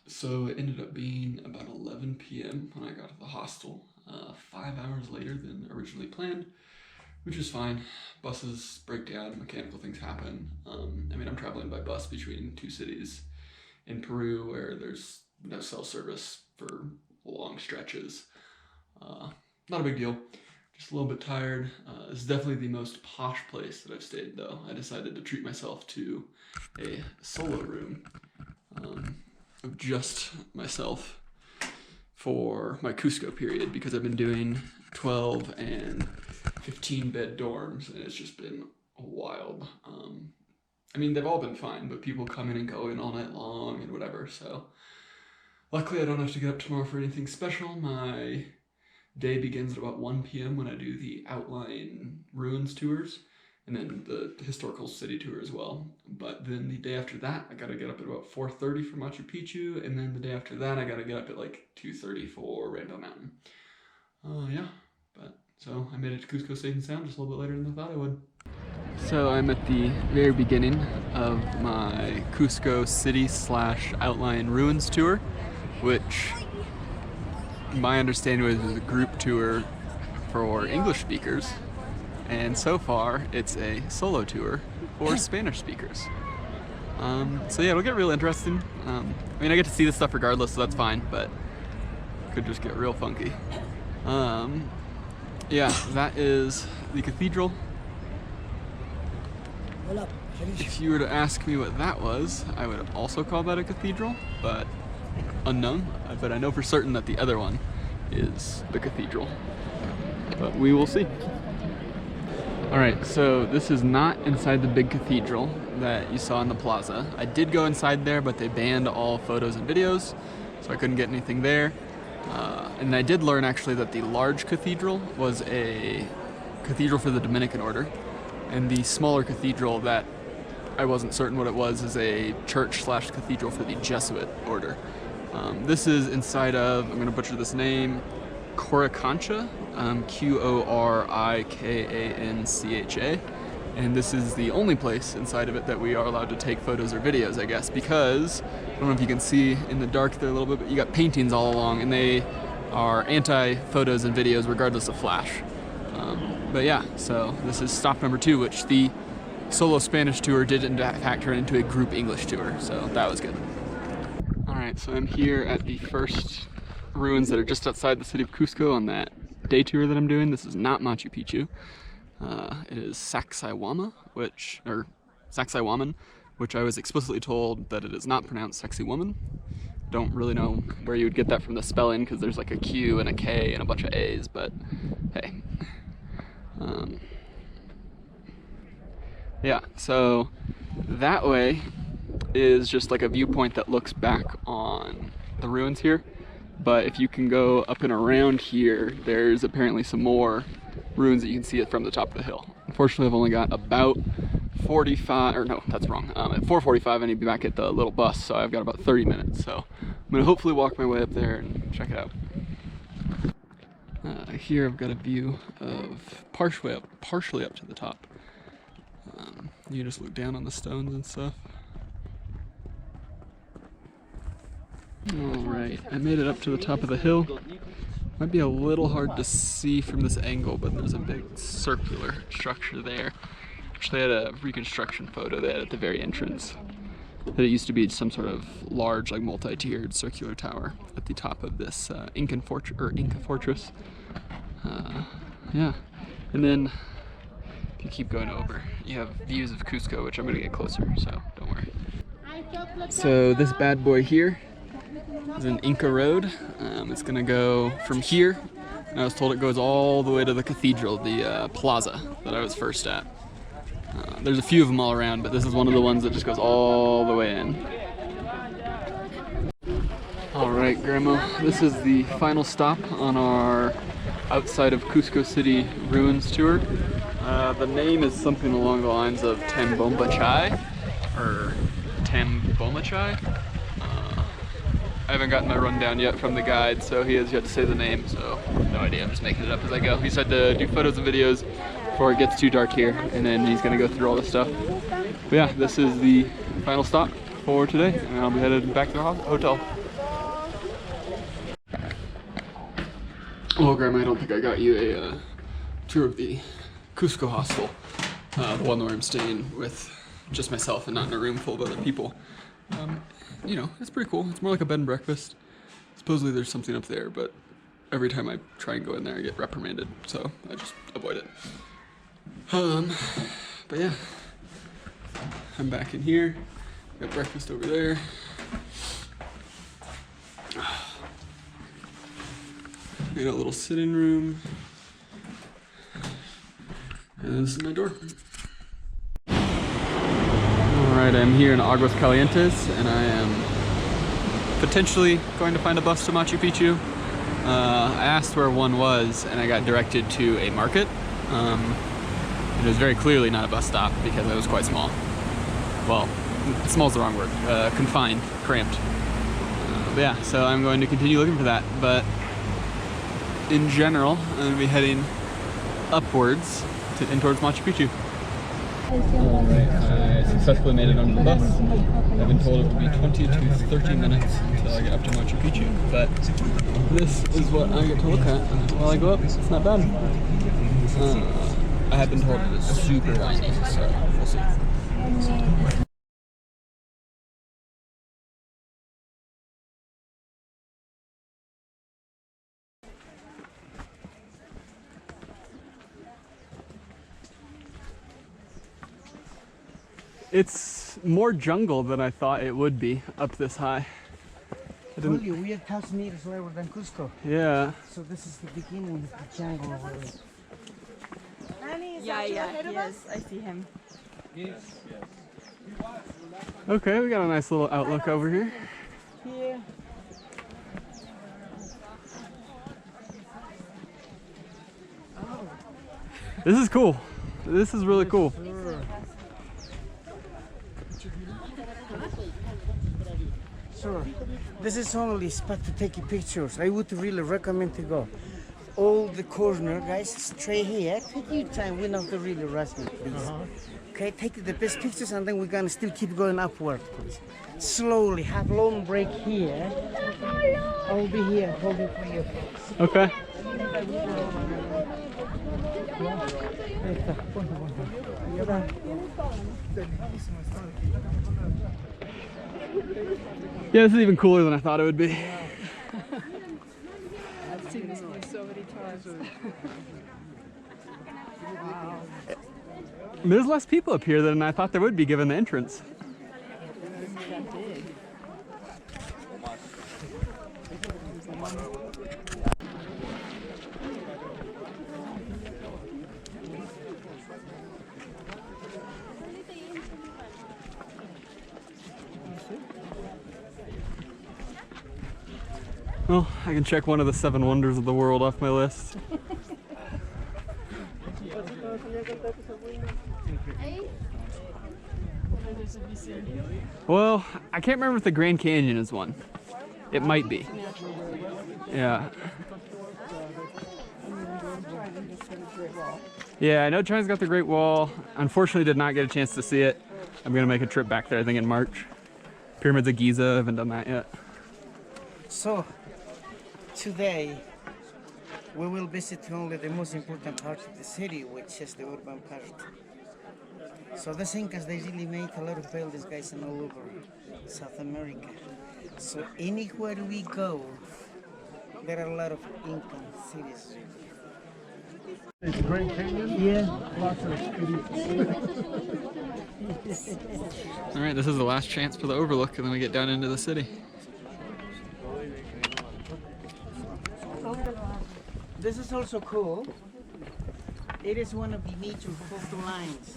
So it ended up being about 11 p.m. when I got to the hostel, 5 hours later than originally planned, which is fine. Buses break down, mechanical things happen. I'm traveling by bus between two cities in Peru where there's no cell service for long stretches. Not a big deal, just a little bit tired. It's definitely the most posh place that I've stayed though. I decided to treat myself to a solo room. Of just myself for my Cusco period because I've been doing 12 and 15 bed dorms and it's just been wild. They've all been fine, but people come in and go in all night long and whatever, so luckily I don't have to get up tomorrow for anything special. My day begins at about 1 p.m. when I do the outlying ruins tours and then the historical city tour as well. But then the day after that, I gotta get up at about 4:30 for Machu Picchu, and then the day after that, I gotta get up at like 2:30 for Rainbow Mountain. So I made it to Cusco safe and sound just a little bit later than I thought I would. So I'm at the very beginning of my Cusco city / outlying ruins tour, which my understanding was a group tour for English speakers. And so far, it's a solo tour for Spanish speakers. So yeah, it'll get real interesting. I get to see this stuff regardless, so that's fine, but it could just get real funky. Yeah, that is the cathedral. If you were to ask me what that was, I would also call that a cathedral, but unknown. But I know for certain that the other one is the cathedral. But we will see. Alright, so this is not inside the big cathedral that you saw in the plaza. I did go inside there, but they banned all photos and videos, so I couldn't get anything there. And I did learn actually that the large cathedral was a cathedral for the Dominican order, and the smaller cathedral that I wasn't certain what it was is a church / cathedral for the Jesuit order. This is inside of, I'm going to butcher this name, Coricancha, Qorikancha, and this is the only place inside of it that we are allowed to take photos or videos, I guess, because, I don't know if you can see in the dark there a little bit, but you got paintings all along, and they are anti-photos and videos regardless of flash. But yeah, so this is stop number 2, which the solo Spanish tour did in fact turn into a group English tour, so that was good. Alright, so I'm here at the first ruins that are just outside the city of Cusco on that day tour that I'm doing. This is not Machu Picchu. It is Sacsayhuaman, which I was explicitly told that it is not pronounced sexy woman. Don't really know where you would get that from the spelling because there's like a Q and a K and a bunch of A's, but hey. Yeah, so that way is just like a viewpoint that looks back on the ruins here. But if you can go up and around here, there's apparently some more ruins that you can see it from the top of the hill. Unfortunately, I've only got about 45, or no, that's wrong. At 4:45, I need to be back at the little bus, so I've got about 30 minutes. So I'm gonna hopefully walk my way up there and check it out. Here I've got a view of partially up to the top. You just look down on the stones and stuff. Alright, I made it up to the top of the hill. Might be a little hard to see from this angle, but there's a big circular structure there, which they had a reconstruction photo they had at the very entrance. That it used to be some sort of large, like multi-tiered circular tower at the top of this Inca fortress. Yeah, and then if you keep going over, you have views of Cusco, which I'm gonna get closer, so don't worry. So this bad boy here is an Inca road. It's gonna go from here, and I was told it goes all the way to the cathedral, the plaza that I was first at. There's a few of them all around, but this is one of the ones that just goes all the way in. Alright, Grandma, this is the final stop on our outside of Cusco City ruins tour. The name is something along the lines of Tambombachai, or Tambomachai. I haven't gotten my rundown yet from the guide, so he has yet to say the name, so no idea, I'm just making it up as I go. He said to do photos and videos before it gets too dark here, and then he's gonna go through all this stuff. But yeah, this is the final stop for today, and I'll be headed back to the hotel. Well, Grandma, I don't think I got you a tour of the Cusco hostel, the one where I'm staying with just myself and not in a room full of other people. You know, it's pretty cool. It's more like a bed and breakfast. Supposedly there's something up there, but every time I try and go in there, I get reprimanded, so I just avoid it. But yeah, I'm back in here. Got breakfast over there. We got a little sitting room. And this is my door. Alright, I'm here in Aguas Calientes, and I am potentially going to find a bus to Machu Picchu. I asked where one was, and I got directed to a market. It was very clearly not a bus stop because it was quite small. Well, small's the wrong word. Confined, cramped. But yeah, so I'm going to continue looking for that. But in general, I'm going to be heading upwards in towards Machu Picchu. Alright, I successfully made it onto the bus. I've been told it will be 20 to 30 minutes until I get up to Machu Picchu, but this is what I get to look at while I go up. It's not bad. I have been told it's super windy, so we'll see. It's more jungle than I thought it would be up this high. I told you, we are 1,000 meters lower than Cusco. Yeah. So this is the beginning of the jungle over there. Yeah, yes, I see him. Okay, we got a nice little outlook over here. Yeah. This is cool. This is really cool. Sure. This is only spot to take pictures. I would really recommend to go. All the corner, guys, straight here. Take your time. We're not really rushing, please. Okay, take the best pictures, and then we're gonna still keep going upward, please. Slowly. Have long break here. I'll be here holding for you. Okay. Yeah, this is even cooler than I thought it would be. I've seen this one so many times. Wow. There's less people up here than I thought there would be given the entrance. That big. Well, I can check one of the 7 wonders of the world off my list. Well, I can't remember if the Grand Canyon is one. It might be. Yeah. Yeah, I know China's got the Great Wall. Unfortunately, did not get a chance to see it. I'm gonna make a trip back there, I think in March. Pyramids of Giza, I haven't done that yet. So, today, we will visit only the most important part of the city, which is the urban part. So the Incas, they really made a lot of buildings, guys, and all over South America. So anywhere we go, there are a lot of Incan cities. It's Grand Canyon. Yeah. Lots of All right, this is the last chance for the overlook, and then we get down into the city. This is also cool. It is one of the major photo lines.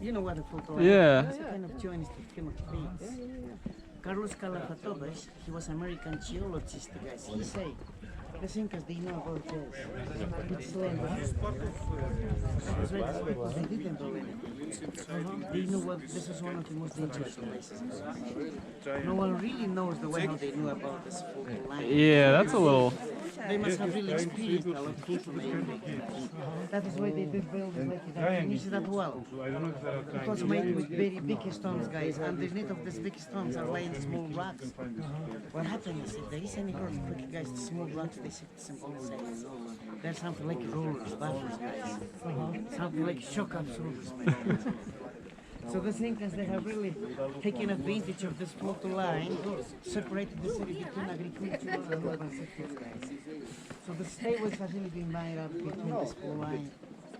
You know what a photo line is? Yeah. It's a kind of Chinese kind of things. Carlos Calafatoves, he was American geologist, guys. He said, the Incas, they know about this. It's land. That's right, because they didn't know anything. They know what, this is one of the most dangerous places. No one really knows the way how they knew about this photo line. Yeah, that's a little They must have really experienced a lot of cultural maybe. That is why they did build it like that. Can you see that well? It was made with very big stones, guys. Underneath of these big stones are lying small rocks. What happens if there is any earthquake, guys, the small rocks, they sit on sides. There's something like rollers, buffers, guys. Something like shock absorbers. So the Incas, they have really taken advantage of this photo line, separated the city between agriculture and urban sectors, guys. So the stairways have really been made up between this full line.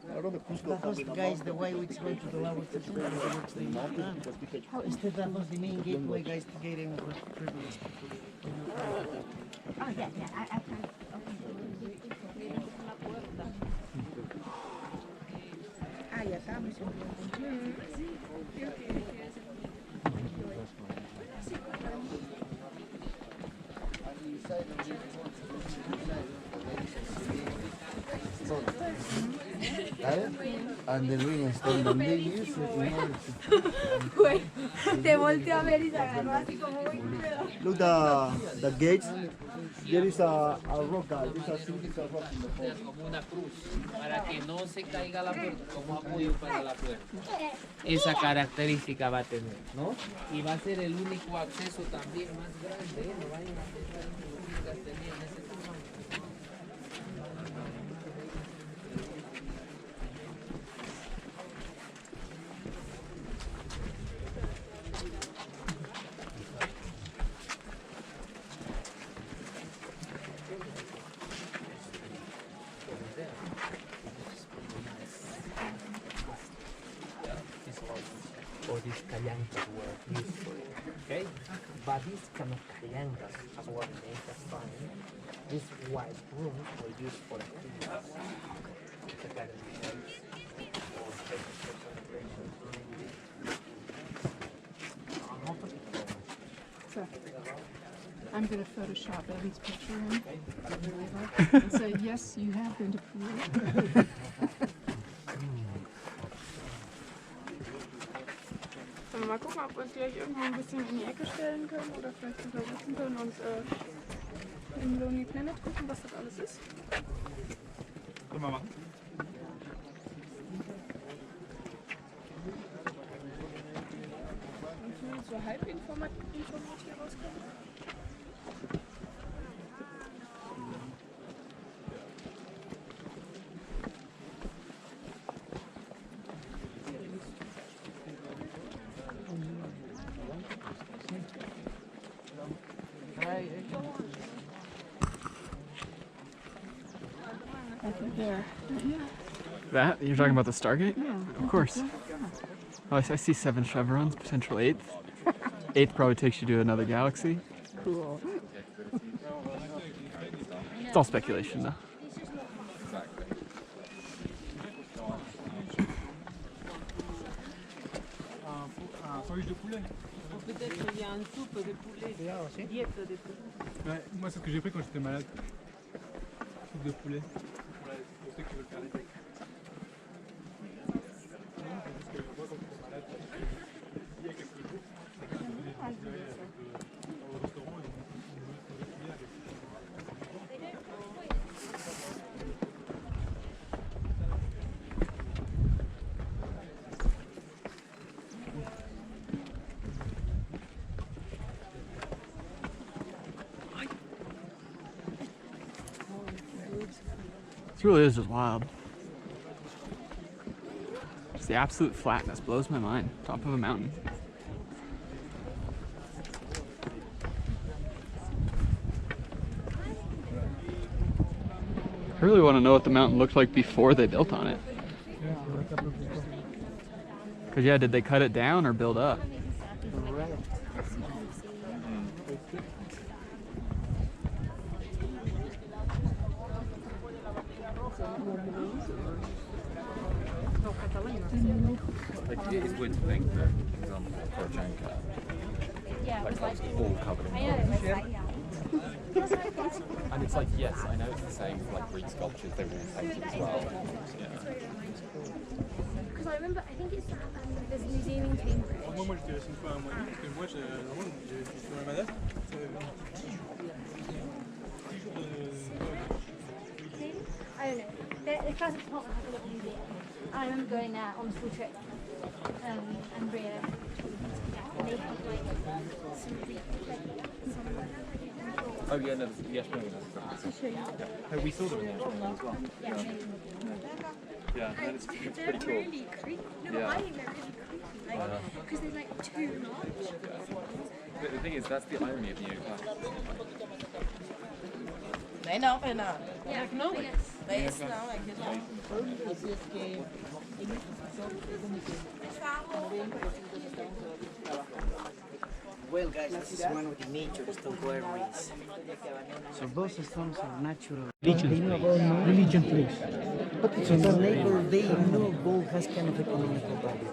That was, guys, the way which going to the lower section of the works they have done. Instead, that was the main gateway, guys, to get in with privilege. Oh, yeah, I can. Ah, ya estamos. And the ring is done, and they use it in order Güey, te volteó a ver y se agarró así como muy pedo. Look the gates. There is a rock, guys. This is a significant rock in the front. Como una cruz, para que no se caiga la puerta, como apoyo para la puerta. Esa característica va a tener, ¿no? Y va a ser el único acceso también más grande, ¿eh? No vayan a pensar que los incas tenían ese tamaño. Or these callancas were used for it, okay? But these kind of callancas, as what make us find, these white rooms were used for activities. Or special celebrations. So, I'm going to Photoshop Evan's picture in and say, yes, you have been to Peru. Sollen wir mal gucken, ob wir uns vielleicht irgendwo ein bisschen in die Ecke stellen können oder vielleicht sogar sitzen können und in Lonely Planet gucken, was das alles ist. Können wir machen. Und zumindest so halb informiert hier rauskommen. I think there. Yeah. That? You're talking about the Stargate? Yeah. Of course. Oh, I see 7 chevrons, potential 8th. 8th probably takes you to another galaxy. Cool. It's all speculation, though. Sandwich de poulet. Peut-être qu'il y a une soupe de poulet. Diète de poulet. Ouais, moi c'est ce que j'ai pris quand j'étais malade. Soupe de poulet. Pour ceux qui veulent faire les textes. Parce que moi quand j'étais malade, il y a quelques jours, je venais au restaurant et on me faisait avec. This really is just wild. Just the absolute flatness blows my mind. Top of a mountain. I really want to know what the mountain looked like before they built on it. Because yeah, did they cut it down or build up? Like it is weird to think that, for example, Poroshenko, like that's all covered in gold. And it's like, yes, I know it's the same for like Greek sculptures, they were all painted as well. Yeah. Because I remember, I think it's there's a museum in Cambridge. Moi j'étais resté une fois un mois parce que moi j'ai fait sur la manette. 10 jours de I don't know. The classic department has a little museum. I remember going there on a school trip, and Bria, and they have like some Oh yeah, no, the Ashmolean. Oh, we saw them in the Ashmolean as well. Yeah, and it's pretty they're cool. really creepy. No, Yeah. I think they're really creepy. Like, because they're like too large. But the thing is, that's the irony of New York. Nee, nou, bijna. Yeah, Economic. Nee, is nou, like this one. Well, guys, this is one of the nature statuaries. So those stones are natural. Religion, please. So the neighbor, they know gold has kind of economical value.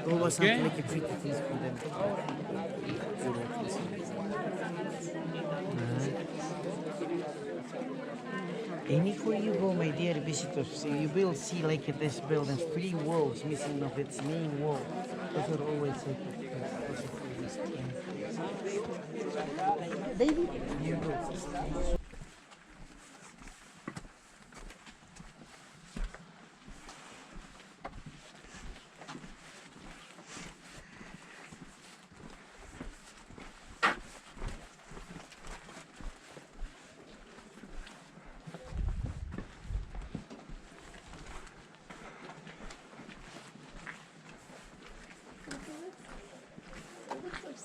Gold was something like a pretty thing for them. Anywhere you go, my dear visitors, so you will see like this building, 3 walls missing of its main wall. Those are always sacred. David, you go.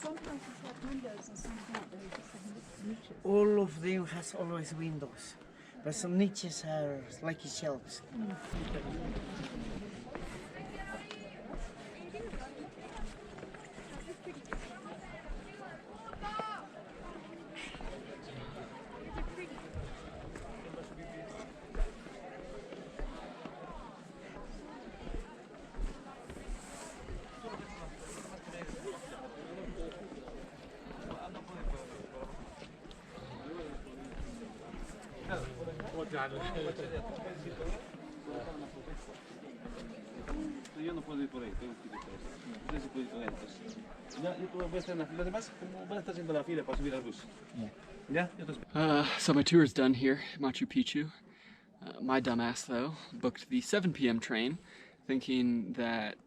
Some houses have windows and some don't. They just have niches. All of them has always windows, but some niches are like shelves. Yo no puedo ir por ahí, tengo que ir por ahí. No sé si puedo ir por ahí. Entonces. Ya, yo voy a estar en la fila. Los demás van a estar haciendo la fila para subir al bus. Ya, yo te espero. So my tour is done here, Machu Picchu. My dumbass, though, booked the 7 p.m. train, thinking that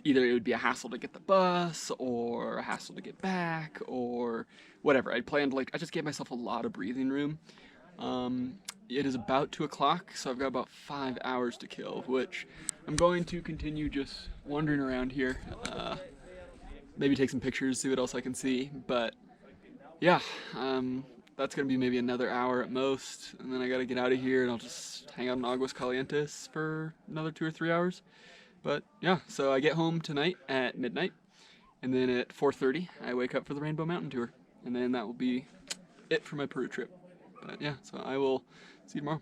either it would be a hassle to get the bus, or a hassle to get back, or whatever. I planned, like, I just gave myself a lot of breathing room. It is about 2 o'clock, so I've got about 5 hours to kill, which I'm going to continue just wandering around here. Maybe take some pictures, see what else I can see, but yeah, that's gonna be maybe another hour at most, and then I gotta get out of here and I'll just hang out in Aguas Calientes for another 2 or 3 hours. But yeah, so I get home tonight at midnight, and then at 4:30 I wake up for the Rainbow Mountain Tour, and then that will be it for my Peru trip. But yeah, so I will see you tomorrow.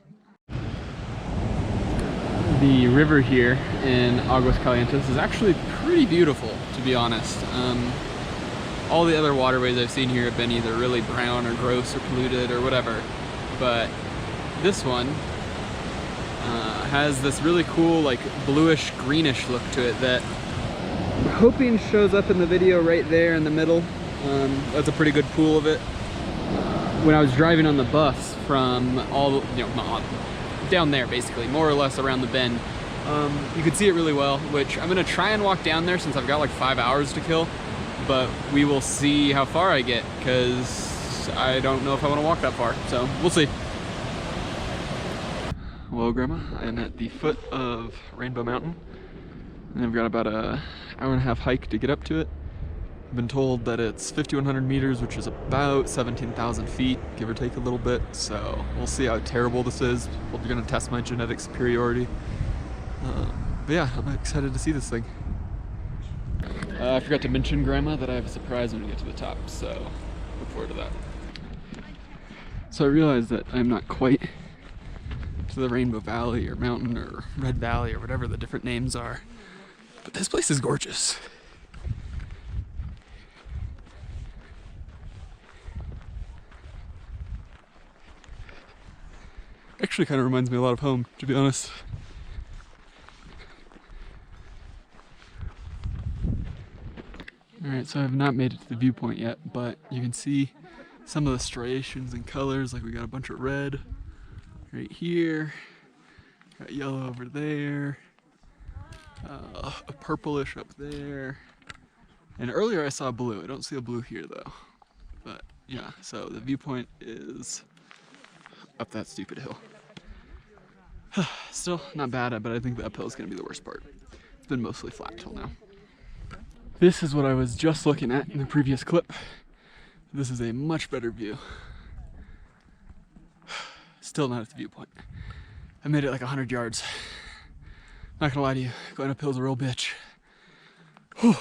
The river here in Aguas Calientes is actually pretty beautiful, to be honest. All the other waterways I've seen here have been either really brown or gross or polluted or whatever, but this one has this really cool, like, bluish greenish look to it that I'm hoping shows up in the video right there in the middle. That's a pretty good pool of it. When I was driving on the bus from all, down there basically, more or less around the bend, you could see it really well, which I'm gonna try and walk down there since I've got like 5 hours to kill, but we will see how far I get, because I don't know if I want to walk that far, so we'll see. Hello, Grandma. I'm at the foot of Rainbow Mountain, and I've got about an hour-and-a-half hike to get up to it. I've been told that it's 5,100 meters, which is about 17,000 feet, give or take a little bit, so we'll see how terrible this is. We're going to test my genetic superiority. But yeah, I'm excited to see this thing. I forgot to mention, Grandma, that I have a surprise when we get to the top, so look forward to that. So I realized that I'm not quite to the Rainbow Valley or Mountain or Red Valley or whatever the different names are, but this place is gorgeous. Actually kind of reminds me a lot of home, to be honest. Alright, so I have not made it to the viewpoint yet, but you can see some of the striations and colors, like we got a bunch of red right here. Got yellow over there. A purplish up there. And earlier I saw blue. I don't see a blue here though. But yeah, so the viewpoint is up that stupid hill. Still not bad, but I think the uphill is going to be the worst part. It's been mostly flat till now. This is what I was just looking at in the previous clip. This is a much better view. Still not at the viewpoint. I made it like 100 yards. Not gonna lie to you, going uphill's a real bitch. Whew.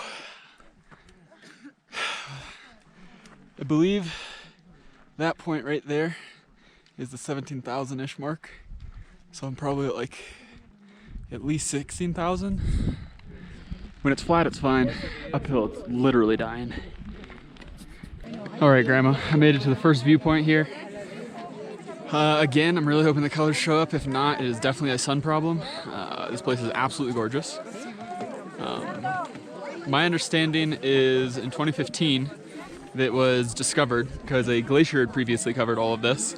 I believe that point right there is the 17,000-ish mark. So I'm probably at like at least 16,000. When it's flat, it's fine. Uphill, it's literally dying. All right, Grandma, I made it to the first viewpoint here. Again, I'm really hoping the colors show up. If not, it is definitely a sun problem. This place is absolutely gorgeous. My understanding is in 2015, that was discovered because a glacier had previously covered all of this.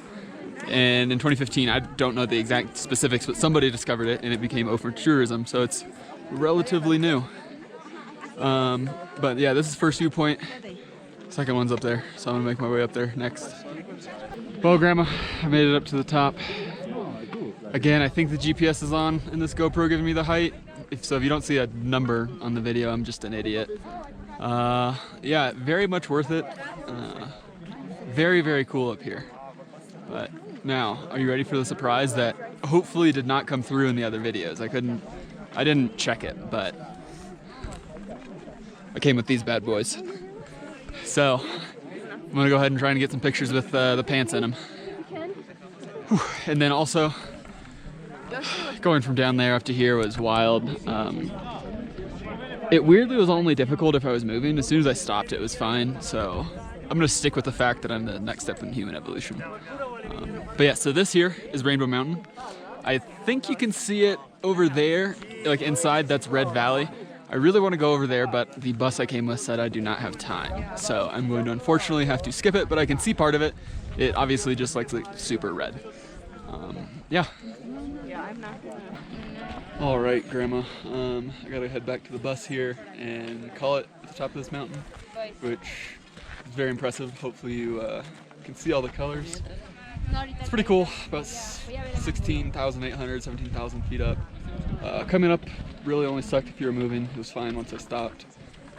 And in 2015, I don't know the exact specifics, but somebody discovered it and it became open for tourism, so it's relatively new. But yeah, this is first viewpoint. Second one's up there, so I'm gonna make my way up there next. Well, Grandma, I made it up to the top. Again, I think the GPS is on in this GoPro giving me the height. So if you don't see a number on the video, I'm just an idiot. Yeah, very much worth it. Very, very cool up here. But now, are you ready for the surprise that hopefully did not come through in the other videos? I didn't check it, but I came with these bad boys. So, I'm gonna go ahead and try and get some pictures with the pants in them. Whew. And then also, going from down there up to here was wild. It weirdly was only difficult if I was moving. As soon as I stopped, it was fine. So I'm gonna stick with the fact that I'm the next step in human evolution. But yeah, so this here is Rainbow Mountain. I think you can see it over there, like inside, that's Red Valley. I really want to go over there, but the bus I came with said I do not have time. So I'm going to unfortunately have to skip it, but I can see part of it. It obviously just looks like super red. Yeah. All right, Grandma. I gotta head back to the bus here and call it at the top of this mountain, which is very impressive. Hopefully you can see all the colors. It's pretty cool, about 16,800, 17,000 feet up. Coming up really only sucked if you were moving. It was fine once I stopped.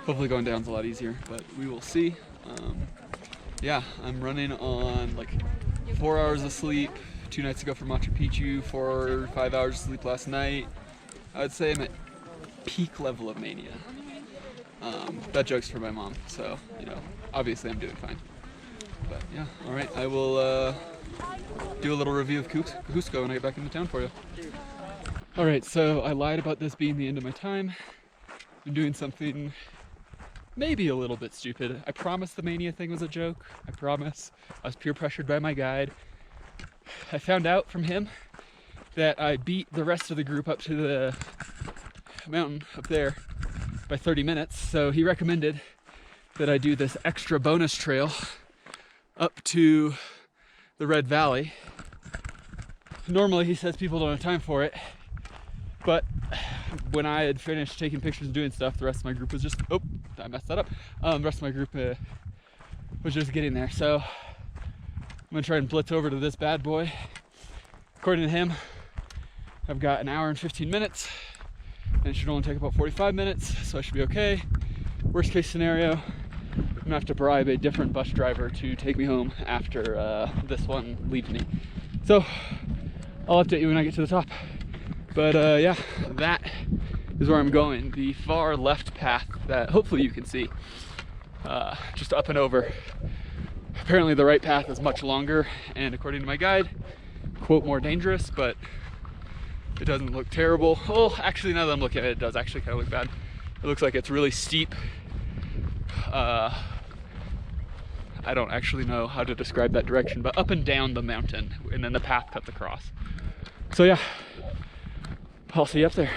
Hopefully going down's a lot easier, but we will see. Yeah, I'm running on like 4 hours of sleep 2 nights ago for Machu Picchu, 4 or 5 hours of sleep last night. I would say I'm at peak level of mania. That joke's for my mom, so, you know, obviously I'm doing fine. But yeah, all right, I will do a little review of Cusco when I get back into town for you. All right, so I lied about this being the end of my time. I'm doing something maybe a little bit stupid. I promise the mania thing was a joke. I promise. I was peer pressured by my guide. I found out from him that I beat the rest of the group up to the mountain up there by 30 minutes. So he recommended that I do this extra bonus trail up to the Red Valley. Normally he says people don't have time for it, but when I had finished taking pictures and doing stuff, the rest of my group was just, oh, I messed that up. The rest of my group was just getting there. So I'm gonna try and blitz over to this bad boy. According to him, I've got an hour and 15 minutes and it should only take about 45 minutes, so I should be okay. Worst case scenario, I'm gonna have to bribe a different bus driver to take me home after this one leaves me. So I'll update you when I get to the top. But yeah, that is where I'm going. The far left path that hopefully you can see, just up and over. Apparently the right path is much longer and according to my guide, quote, more dangerous, but it doesn't look terrible. Oh, actually now that I'm looking at it, it does actually kind of look bad. It looks like it's really steep. I don't actually know how to describe that direction, but up and down the mountain, and then the path cuts across. So yeah, I'll see you up there.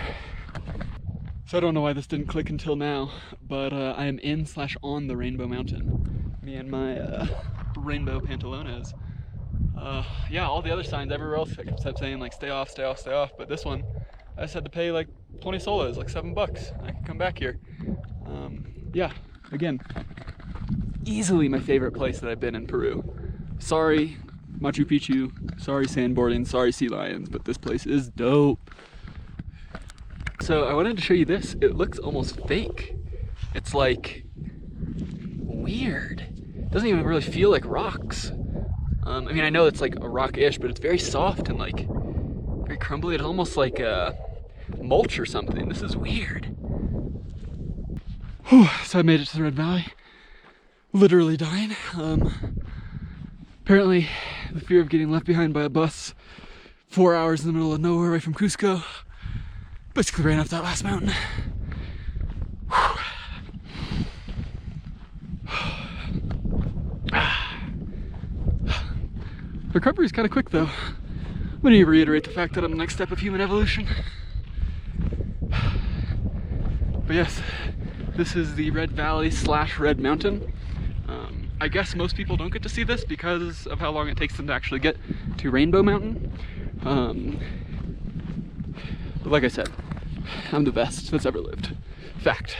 So I don't know why this didn't click until now, but I am in/on the Rainbow Mountain. Me and my rainbow pantalones. Yeah, all the other signs everywhere else kept saying like stay off, stay off, stay off, but this one I just had to pay like 20 soles, like $7. I could come back here. Yeah, again, easily my favorite place that I've been in Peru. Sorry Machu Picchu, sorry sandboarding, sorry sea lions, but this place is dope. So I wanted to show you this. It looks almost fake. It's like weird. It doesn't even really feel like rocks. I mean, I know it's like a rock-ish, but it's very soft and like very crumbly. It's almost like a mulch or something. This is weird. Whew, so I made it to the Red Valley. Literally dying. Apparently, the fear of getting left behind by a bus 4 hours in the middle of nowhere away from Cusco basically ran up that last mountain. Recovery is kind of quick though. I'm going to reiterate the fact that I'm the next step of human evolution. But yes, this is the Red Valley / Red Mountain. I guess most people don't get to see this because of how long it takes them to actually get to Rainbow Mountain. But like I said, I'm the best that's ever lived. Fact.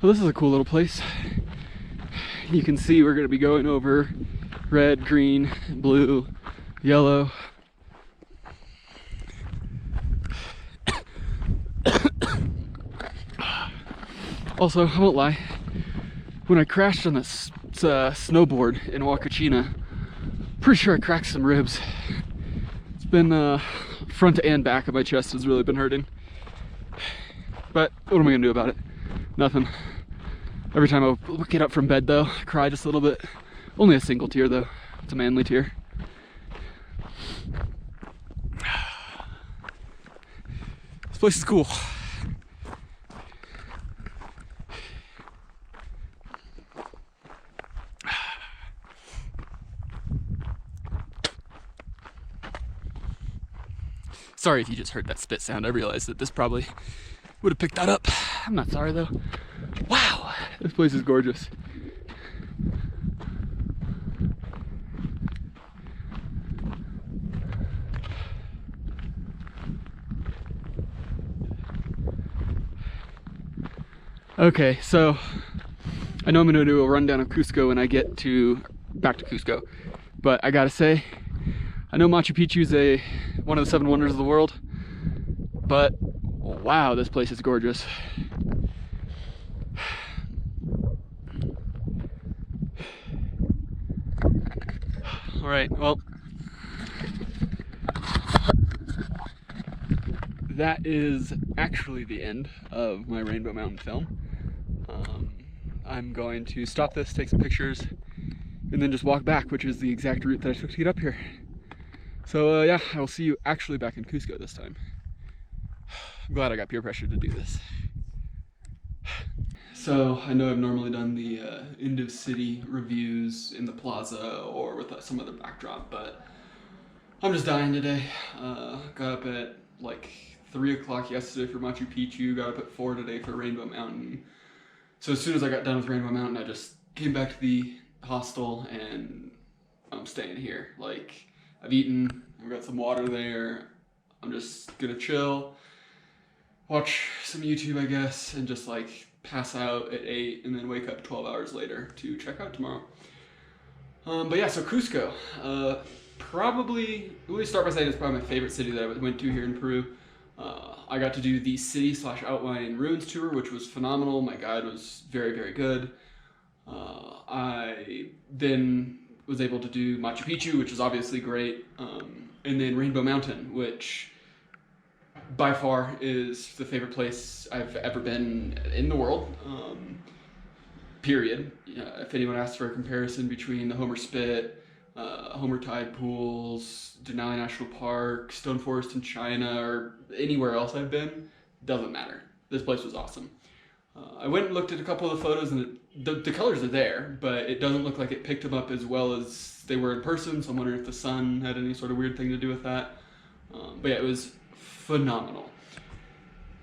Well, this is a cool little place. You can see we're going to be going over red, green, blue, yellow. Also, I won't lie, when I crashed on this snowboard in Huacachina, pretty sure I cracked some ribs. It's been front and back of my chest has really been hurting. But what am I gonna do about it? Nothing. Every time I get up from bed though, I cry just a little bit. Only a single tear though. It's a manly tear. This place is cool. Sorry if you just heard that spit sound. I realized that this probably would have picked that up. I'm not sorry though. Wow, this place is gorgeous. Okay, so I know I'm gonna do a rundown of Cusco when I get back to Cusco, but I gotta say, I know Machu Picchu is one of the 7 wonders of the world, but wow, this place is gorgeous. All right, well, that is actually the end of my Rainbow Mountain film. I'm going to stop this, take some pictures, and then just walk back, which is the exact route that I took to get up here. So yeah, I will see you actually back in Cusco this time. I'm glad I got peer pressure to do this. So I know I've normally done the end of city reviews in the plaza or with some other backdrop, but I'm just dying today. Got up at like 3 o'clock yesterday for Machu Picchu, got up at 4 today for Rainbow Mountain. So as soon as I got done with Rainbow Mountain, I just came back to the hostel and I'm staying here. Like, I've eaten, I've got some water there. I'm just gonna chill, watch some YouTube, I guess, and just like pass out at 8 and then wake up 12 hours later to check out tomorrow. But yeah, so Cusco, probably, let me start by saying it's probably my favorite city that I went to here in Peru. I got to do the city / outlying ruins tour, which was phenomenal. My guide was very, very good. I then was able to do Machu Picchu, which is obviously great, and then Rainbow Mountain, which by far is the favorite place I've ever been in the world, period. If anyone asks for a comparison between the Homer Spit, Homer Tide Pools, Denali National Park, Stone Forest in China, or anywhere else I've been, doesn't matter. This place was awesome. I went and looked at a couple of the photos and the colors are there, but it doesn't look like it picked them up as well as they were in person, so I'm wondering if the sun had any sort of weird thing to do with that. But yeah, it was phenomenal.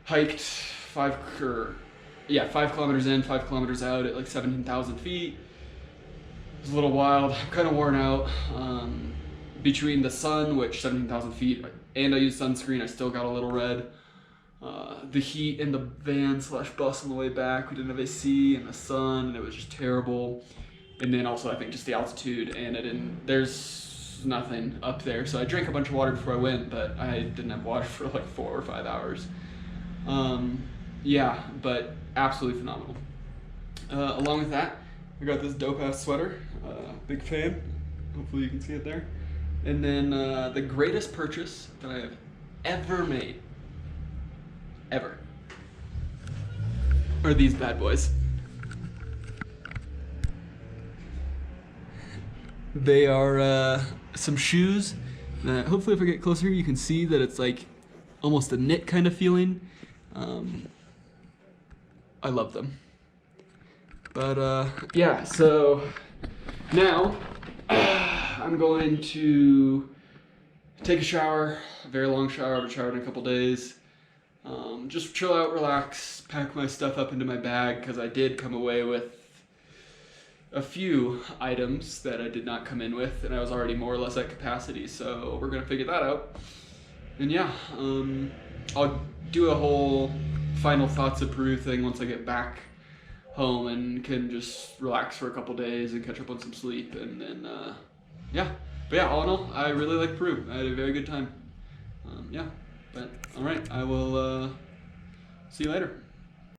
Hiked 5 yeah, 5 kilometers in, 5 kilometers out at like 17,000 feet. It was a little wild. I'm kind of worn out. Between the sun, which 17,000 feet, and I used sunscreen, I still got a little red. The heat in the van / bus on the way back, we didn't have AC, and the sun, and it was just terrible. And then also I think just the altitude, and there's nothing up there. So I drank a bunch of water before I went, but I didn't have water for like 4 or 5 hours. Yeah, but absolutely phenomenal. Along with that, I got this dope ass sweater, big fan. Hopefully you can see it there. And then the greatest purchase that I have ever made, ever, are these bad boys. They are some shoes that hopefully if I get closer you can see that it's like almost a knit kind of feeling. I love them. But yeah, so now I'm going to take a shower, a very long shower. I haven't showered in a couple days. Just chill out, relax, pack my stuff up into my bag because I did come away with a few items that I did not come in with, and I was already more or less at capacity, so we're gonna figure that out. And yeah, I'll do a whole final thoughts of Peru thing once I get back home and can just relax for a couple days and catch up on some sleep, and then yeah. But yeah, all in all, I really like Peru. I had a very good time. Yeah, but all right, I will see you later.